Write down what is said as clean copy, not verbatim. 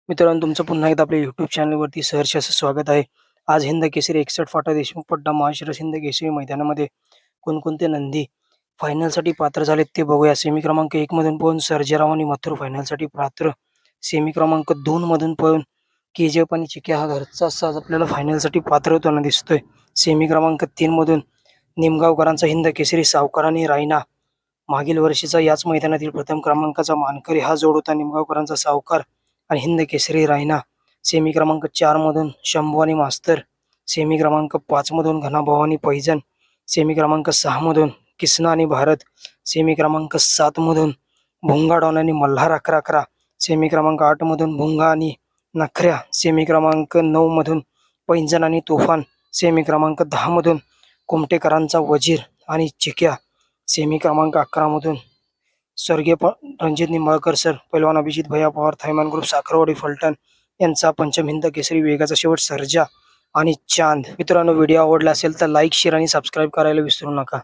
मित्रांनो, तुमचं पुन्हा एकदा आपल्या YouTube चॅनलवरती सहर्ष असं स्वागत आहे. आज हिंद केसरी 61 फाटा देशमुख पड्डा महाशिरस हिंद केसरी मैदानामध्ये कोणकोणते नंदी फायनलसाठी पात्र झालेत ते बघूया. सेमी क्रमांक 1 मधून पळून सर्जेराव आणि मथुर फायनलसाठी पात्र. सेमी क्रमांक 2 मधून पळून केजीएफ आणि चिक्या हा घरचा साज आपल्याला फायनलसाठी पात्र होताना दिसतोय. सेमी क्रमांक 3 मधून निमगावकरांचा हिंद केसरी सावकार आणि रायना मागील वर्षीचा याच मैदानातील प्रथम क्रमांकाचा मानकरी हा जोड होता. निमगावकरांचा सावकार आणि हिंद केसरी रायना. सेमी क्रमांक 4 मधून शंभू आणि मास्तर. सेमी क्रमांक 5 मधून घनाभाऊ आणि पैजण. सेमी क्रमांक 6 मधून किसना आणि भारत. सेमी क्रमांक 7 मधून भुंगा डॉन आणि मल्हार 11-11. सेमी क्रमांक 8 मधून भुंगा आणि नखऱ्या. सेमी क्रमांक 9 मधून पैंजण आणि तुफान. सेमी क्रमांक 10 मधून कुमटेकरांचा वजीर आणि चिक्या. सेमी क्रमांक 11 मधून स्वर्गीय रणजित निंबाळकर सर, पैलवान अभिजित भैया पवार, थायमान ग्रुप साखरवाडी फलटण यांचा पंचम हिंद केसरी वेगाचा शेवट सर्जा आणि चांद. मित्रांनो, व्हिडिओ आवडला असेल तर लाईक, शेअर आणि सबस्क्राईब करायला विसरू नका.